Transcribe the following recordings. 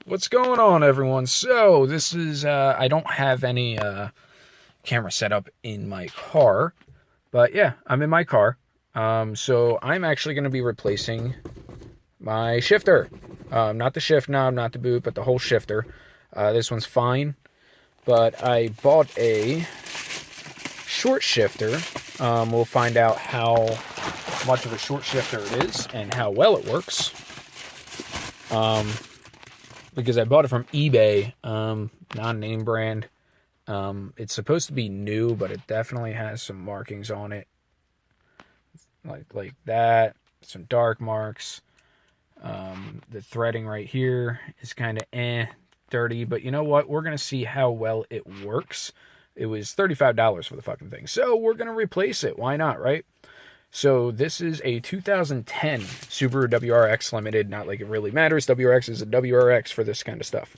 What's going on, everyone? So, this is, I don't have any camera set up in my car, but yeah, I'm in my car. So I'm actually going to be replacing my shifter. Not the shift knob, not the boot, but the whole shifter. This one's fine, but I bought a short shifter. We'll find out how much of a short shifter it is and how well it works. Because I bought it from eBay, non-name brand. It's supposed to be new, but it definitely has some markings on it, like that. Some dark marks. The threading right here is kind of dirty, but you know what? We're gonna see how well it works. It was $35 for the fucking thing, so we're gonna replace it. Why not, right? So this is a 2010 Subaru WRX Limited. Not like it really matters. WRX is a WRX for this kind of stuff.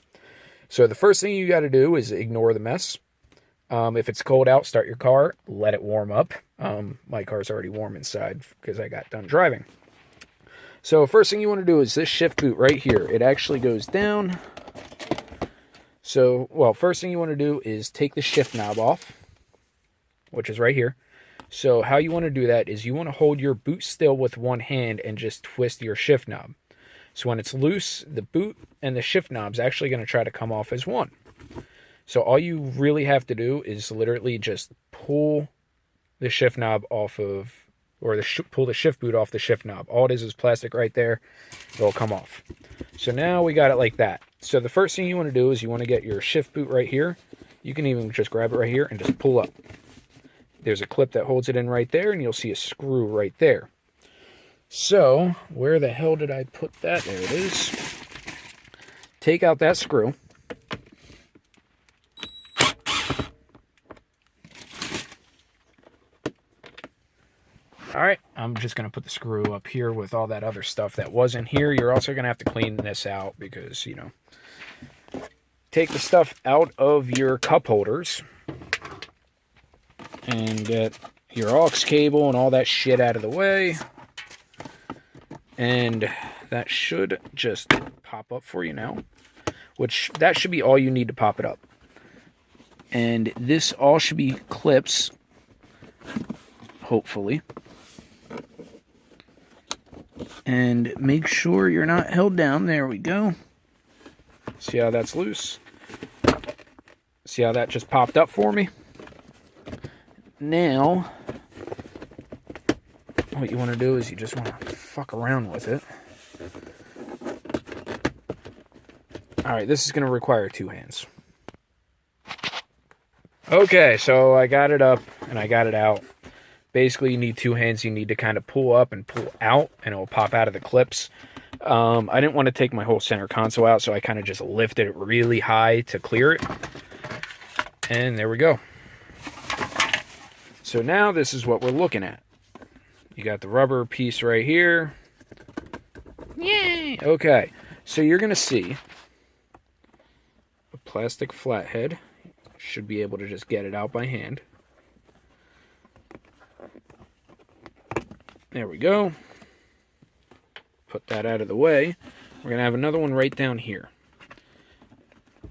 So the first thing you got to do is ignore the mess. If it's cold out, start your car. Let it warm up. My car's already warm inside because I got done driving. So first thing you want to do is this shift boot right here. It actually goes down. So, well, first thing you want to do is take the shift knob off, which is right here. So how you want to do that is you want to hold your boot still with one hand and just twist your shift knob. So when it's loose, the boot and the shift knob is actually going to try to come off as one. So all you really have to do is literally just pull the shift knob off of, or pull the shift boot off the shift knob. All it is plastic right there. It'll come off. So now we got it like that. So the first thing you want to do is you want to get your shift boot right here. You can even just grab it right here and just pull up. There's a clip that holds it in right there, and you'll see a screw right there. So, where the hell did I put that? There it is. Take out that screw. Alright, I'm just going to put the screw up here with all that other stuff that wasn't here. You're also going to have to clean this out because, you know, take the stuff out of your cup holders and get your aux cable and all that shit out of the way. And that should just pop up for you now, which that should be all you need to pop it up. And this all should be clips, hopefully. And make sure you're not held down. There we go. See how that's loose? See how that just popped up for me? Now, what you want to do is you just want to fuck around with it. Alright, this is going to require two hands. Okay, so I got it up and I got it out. Basically, you need two hands. You need to kind of pull up and pull out, and it will pop out of the clips. I didn't want to take my whole center console out, so I kind of just lifted it really high to clear it. And there we go. So now this is what we're looking at. You got the rubber piece right here. Yay! Okay, so you're going to see a plastic flathead. Should be able to just get it out by hand. There we go. Put that out of the way. We're going to have another one right down here.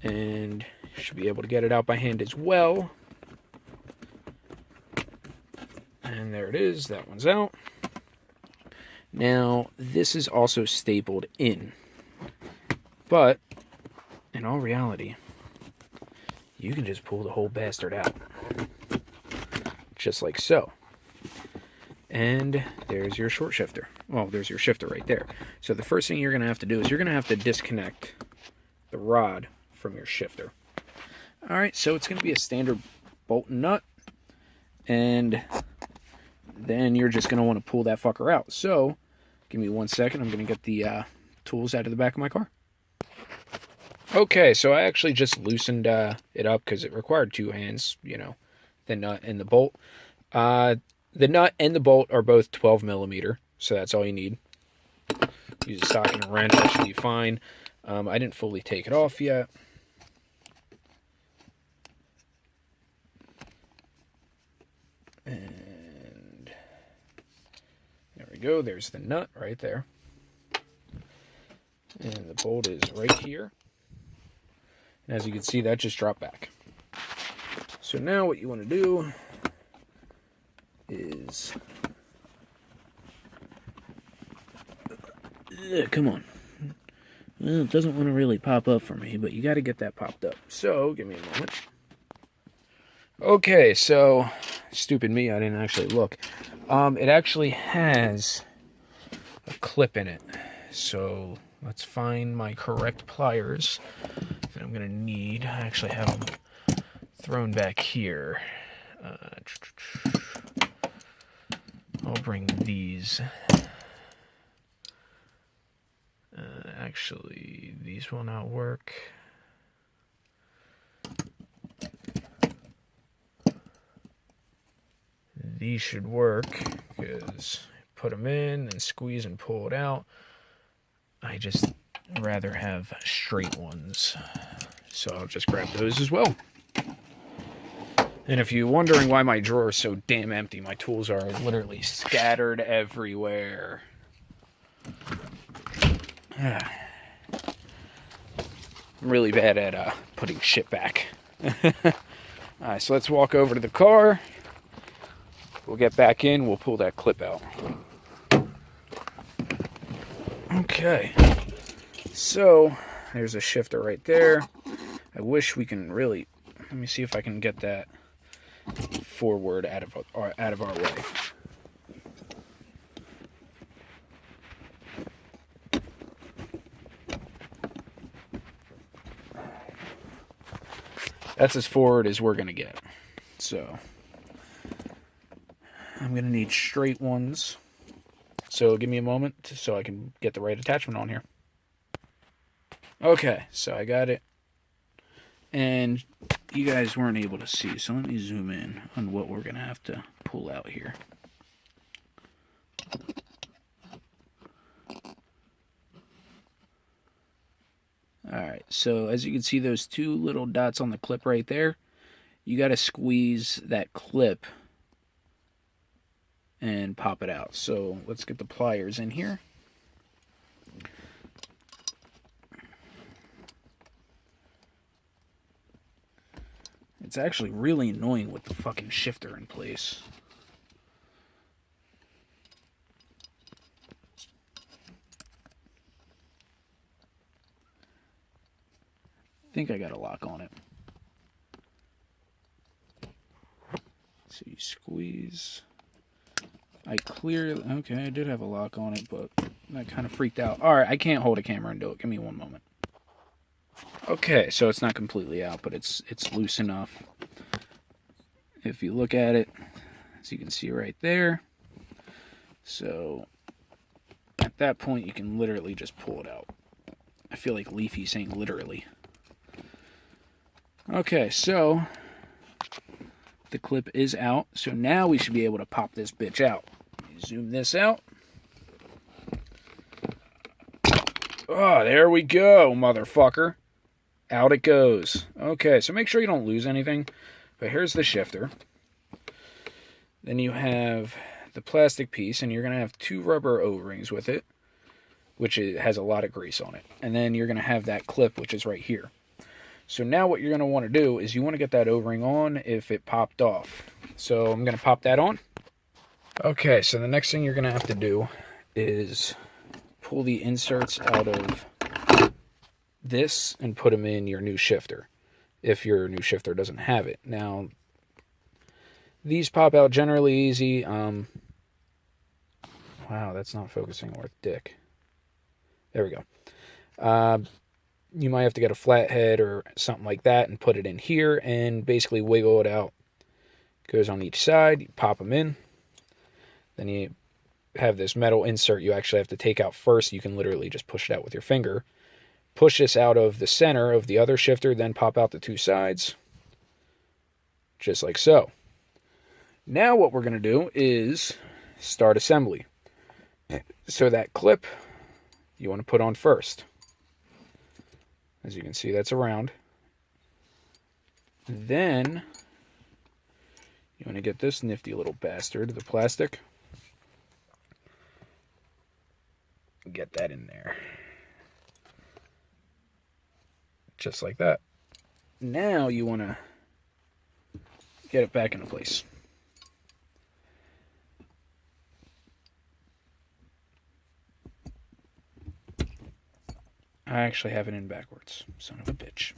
And you should be able to get it out by hand as well. And there it is. That one's out. Now, this is also stapled in. But, in all reality, you can just pull the whole bastard out. Just like so. And there's your short shifter. Well, there's your shifter right there. So the first thing you're going to have to do is you're going to have to disconnect the rod from your shifter. Alright, so it's going to be a standard bolt and nut. And then you're just going to want to pull that fucker out. So, give me 1 second. I'm going to get the tools out of the back of my car. Okay, so I actually just loosened it up because it required two hands, you know, the nut and the bolt. The nut and the bolt are both 12 millimeter, so that's all you need. Use a socket and a wrench, that should be fine. I didn't fully take it off yet. And there we go, there's the nut right there. And the bolt is right here. And as you can see, that just dropped back. So now what you want to do is... come on. Well, it doesn't want to really pop up for me, but you got to get that popped up. So, give me a moment. Okay, so, stupid me, I didn't actually look. It actually has a clip in it. So, let's find my correct pliers that I'm going to need. I actually have them thrown back here. I'll bring these. Actually, these will not work. These should work, because put them in and squeeze and pull it out. I just rather have straight ones. So I'll just grab those as well. And if you're wondering why my drawer is so damn empty, my tools are literally scattered everywhere. I'm really bad at putting shit back. Alright, so let's walk over to the car. We'll get back in, we'll pull that clip out. Okay. So, there's a shifter right there. I wish we can really... Let me see if I can get that forward out of our way. That's as forward as we're going to get. So, I'm going to need straight ones. So, give me a moment so I can get the right attachment on here. Okay, so I got it. And you guys weren't able to see, so let me zoom in on what we're going to have to pull out here. Alright, so as you can see those two little dots on the clip right there, you got to squeeze that clip and pop it out. So let's get the pliers in here. It's actually really annoying with the fucking shifter in place. I think I got a lock on it. So you squeeze. Okay, I did have a lock on it, but that kind of freaked out. Alright, I can't hold a camera and do it. Give me one moment. Okay, so it's not completely out, but it's loose enough. If you look at it, as you can see right there. So, at that point, you can literally just pull it out. I feel like Leafy saying literally. Okay, so the clip is out. So now we should be able to pop this bitch out. Zoom this out. Oh, there we go, motherfucker. Out it goes. Okay, so make sure you don't lose anything. But here's the shifter. Then you have the plastic piece, and you're going to have two rubber O-rings with it, which has a lot of grease on it. And then you're going to have that clip, which is right here. So now what you're going to want to do is you want to get that O-ring on if it popped off. So I'm going to pop that on. Okay, so the next thing you're going to have to do is pull the inserts out of this and put them in your new shifter, if your new shifter doesn't have it. Now, these pop out generally easy. Wow, that's not focusing worth dick. There we go. You might have to get a flathead or something like that and put it in here and basically wiggle it out. Goes on each side, you pop them in. Then you have this metal insert you actually have to take out first. You can literally just push it out with your finger. Push this out of the center of the other shifter, then pop out the two sides. Just like so. Now what we're going to do is start assembly. So that clip you want to put on first. As you can see, that's around. Then you want to get this nifty little bastard, the plastic. Get that in there. Just like that. Now you want to get it back into place. I actually have it in backwards, son of a bitch.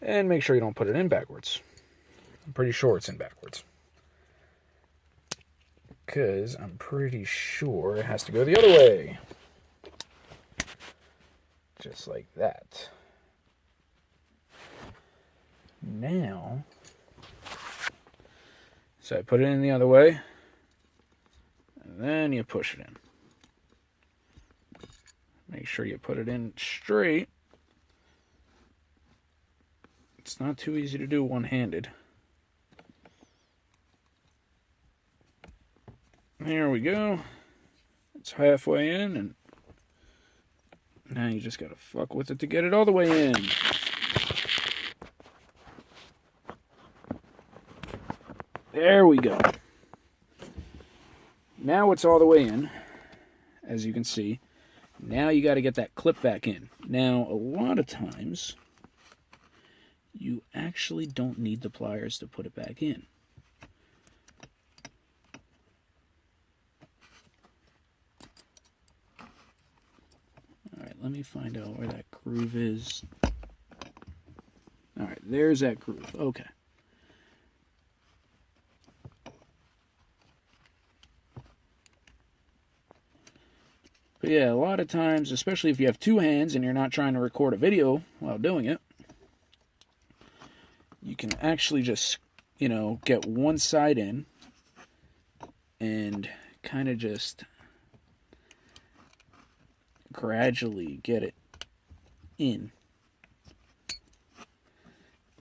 And make sure you don't put it in backwards. I'm pretty sure it's in backwards. Because I'm pretty sure it has to go the other way. Just like that. Now, so I put it in the other way, and then you push it in. Make sure you put it in straight. It's not too easy to do one-handed. There we go. It's halfway in, and now you just gotta fuck with it to get it all the way in. There we go. Now it's all the way in, as you can see. Now you got to get that clip back in. Now, a lot of times, you actually don't need the pliers to put it back in. Alright, let me find out where that groove is. Alright, there's that groove. Okay. But yeah, a lot of times, especially if you have two hands and you're not trying to record a video while doing it, you can actually just, get one side in and kind of just gradually get it in.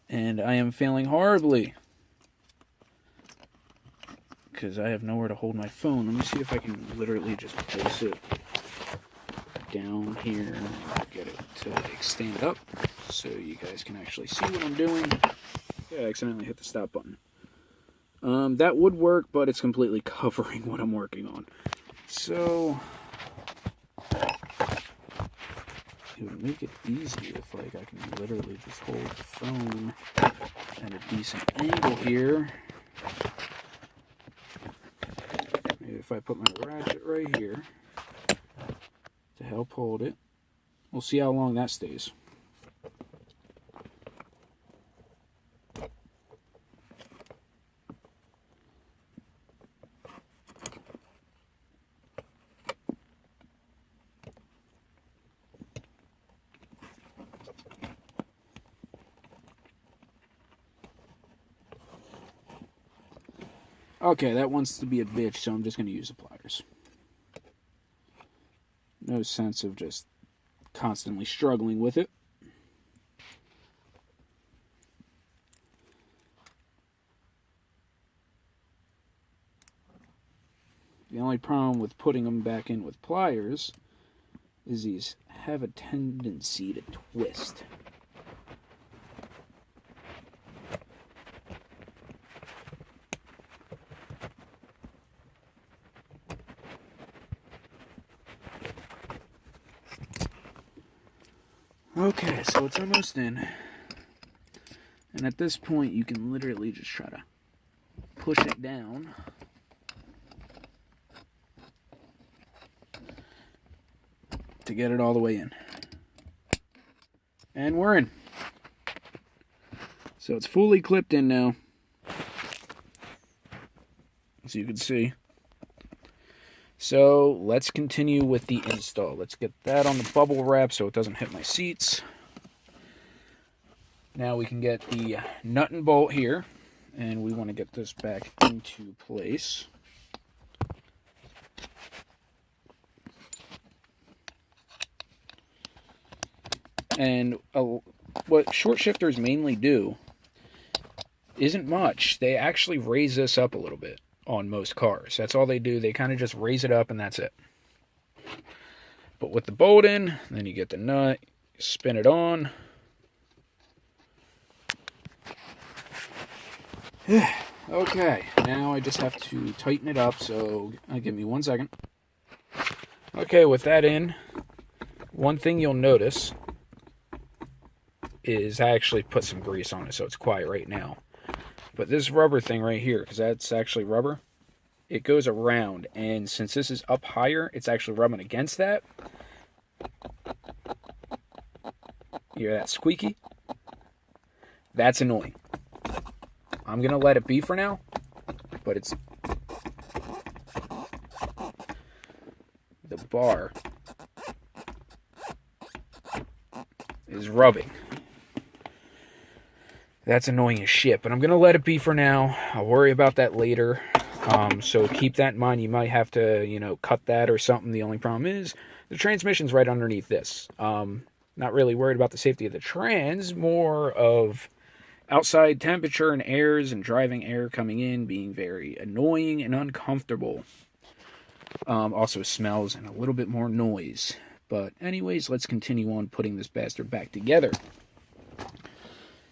And I am failing horribly because I have nowhere to hold my phone. Let me see if I can literally just place it down here and get it to stand up so you guys can actually see what I'm doing. Yeah, I accidentally hit the stop button. That would work, but it's completely covering what I'm working on. So it would make it easy if I can literally just hold the phone at a decent angle here. Maybe if I put my ratchet right here to help hold it. We'll see how long that stays. Okay, that wants to be a bitch, so I'm just going to use the pliers. No sense of just constantly struggling with it. The only problem with putting them back in with pliers is these have a tendency to twist. Okay, so it's almost in. And at this point, you can literally just try to push it down. To get it all the way in. And we're in. So it's fully clipped in now. As you can see. So let's continue with the install. Let's get that on the bubble wrap so it doesn't hit my seats. Now we can get the nut and bolt here. And we want to get this back into place. And what short shifters mainly do isn't much. They actually raise this up a little bit on most cars. That's all they do. They kind of just raise it up and that's it. But with the bolt in, then you get the nut, spin it on. Okay, now I just have to tighten it up, so give me 1 second. Okay, with that in, one thing you'll notice is I actually put some grease on it, so it's quiet right now. But this rubber thing right here, because that's actually rubber, it goes around, and since this is up higher, it's actually rubbing against that. You hear that squeaky? That's annoying. I'm going to let it be for now, but it's... The bar is rubbing. That's annoying as shit, but I'm going to let it be for now. I'll worry about that later. So keep that in mind. You might have to, you know, cut that or something. The only problem is the transmission's right underneath this. Not really worried about the safety of the trans, more of outside temperature and airs and driving air coming in being very annoying and uncomfortable. Also smells and a little bit more noise. But anyways, let's continue on putting this bastard back together.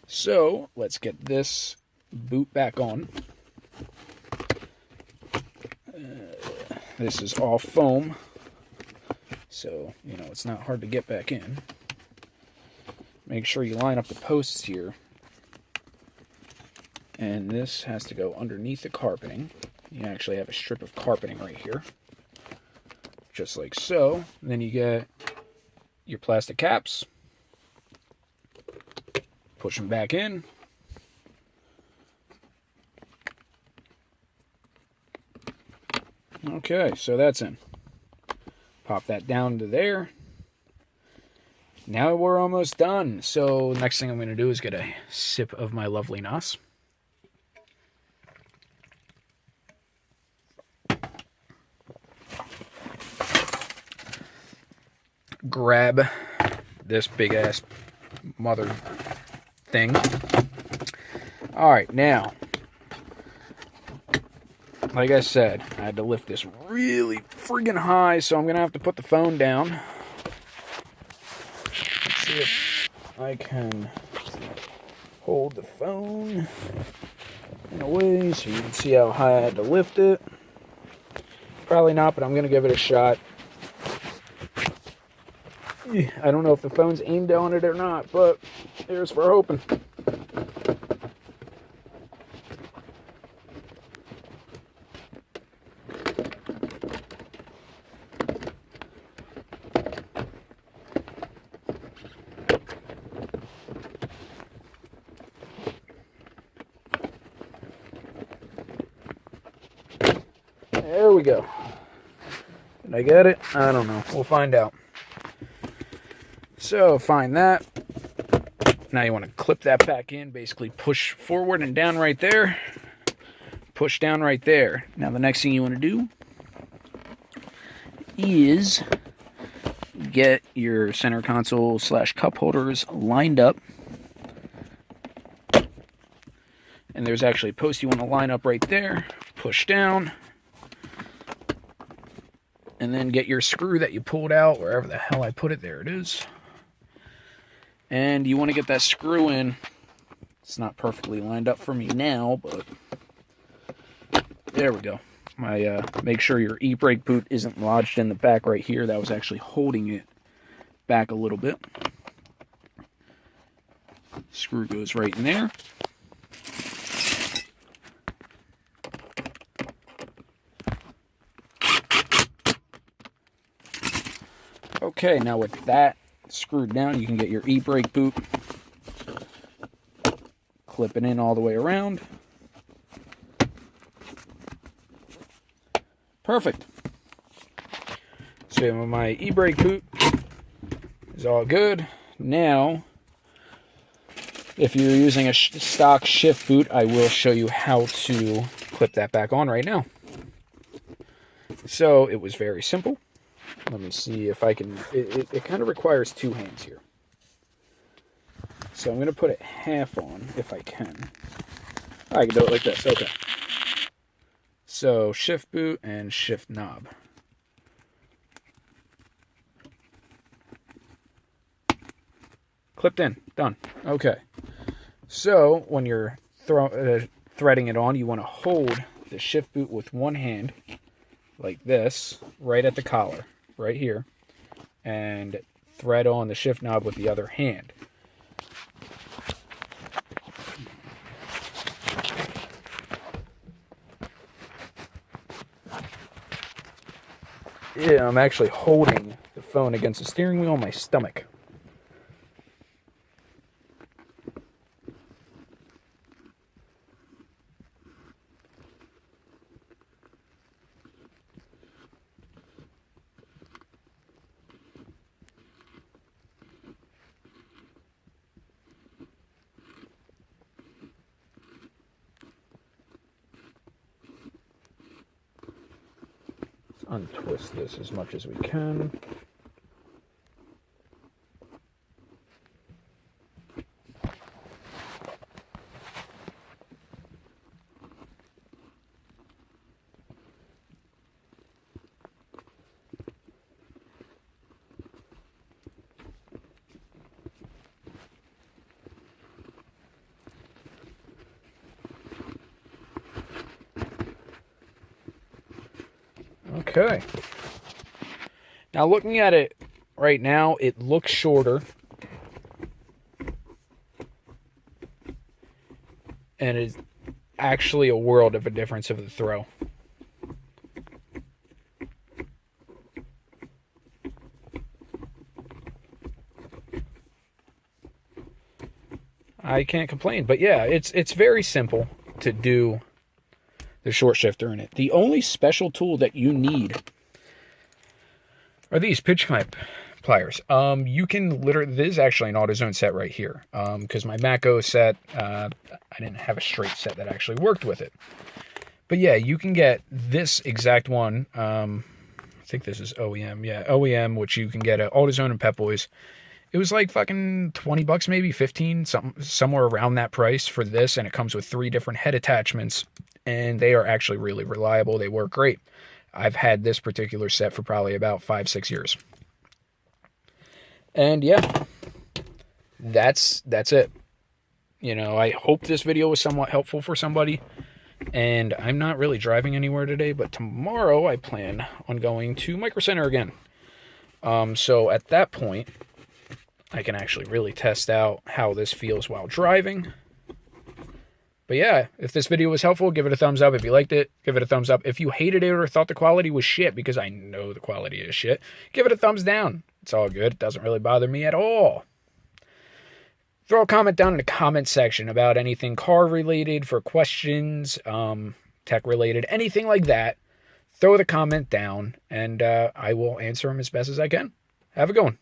So let's get this boot back on. This is all foam, so, you know, it's not hard to get back in. Make sure you line up the posts here. And this has to go underneath the carpeting. You actually have a strip of carpeting right here. Just like so. And then you get your plastic caps. Push them back in. Okay, so that's in. Pop that down to there. Now we're almost done. So next thing I'm going to do is get a sip of my lovely nos. Grab this big ass mother thing. Alright, now, like I said, I had to lift this really friggin' high, so I'm going to have to put the phone down. Let's see if I can hold the phone in a way so you can see how high I had to lift it. Probably not, but I'm going to give it a shot. I don't know if the phone's aimed on it or not, but here's for hoping. There we go. Did I get it? I don't know. We'll find out. So, find that. Now you want to clip that back in. Basically push forward and down right there. Push down right there. Now the next thing you want to do is get your center console / cup holders lined up. And there's actually a post you want to line up right there. Push down. And then get your screw that you pulled out, wherever the hell I put it. There it is. And you want to get that screw in. It's not perfectly lined up for me now, but there we go. Make sure your e-brake boot isn't lodged in the back right here. That was actually holding it back a little bit. Screw goes right in there. Okay, now with that screwed down, you can get your e-brake boot. Clip it in all the way around. Perfect. So my e-brake boot is all good. Now, if you're using a stock shift boot, I will show you how to clip that back on right now. So it was very simple. Let me see if I can... It kind of requires two hands here. So I'm going to put it half on, if I can. I can do it like this, okay. So, shift boot and shift knob. Clipped in, done. Okay. So, when you're threading it on, you want to hold the shift boot with one hand, like this, right at the collar. Right here, and thread on the shift knob with the other hand. Yeah, I'm actually holding the phone against the steering wheel on my stomach. Untwist this as much as we can. Okay. Now looking at it right now, it looks shorter. And it's actually a world of a difference of the throw. I can't complain. But yeah, it's very simple to do the short shifter in it. The only special tool that you need are these pitch clamp pliers. You can literally, this is actually an AutoZone set right here. Because my Matco set, I didn't have a straight set that actually worked with it. But yeah, you can get this exact one. I think this is OEM. Yeah, OEM, which you can get at AutoZone and Pep Boys. It was like fucking 20 bucks, maybe 15, somewhere around that price for this. And it comes with 3 different head attachments. And they are actually really reliable. They work great. I've had this particular set for probably about 5-6 years. And yeah, that's it. You know, I hope this video was somewhat helpful for somebody. And I'm not really driving anywhere today, but tomorrow I plan on going to Micro Center again. So at that point, I can actually really test out how this feels while driving. But yeah, if this video was helpful, give it a thumbs up. If you liked it, give it a thumbs up. If you hated it or thought the quality was shit, because I know the quality is shit, give it a thumbs down. It's all good. It doesn't really bother me at all. Throw a comment down in the comment section about anything car related, for questions, tech related, anything like that. Throw the comment down and I will answer them as best as I can. Have a good one.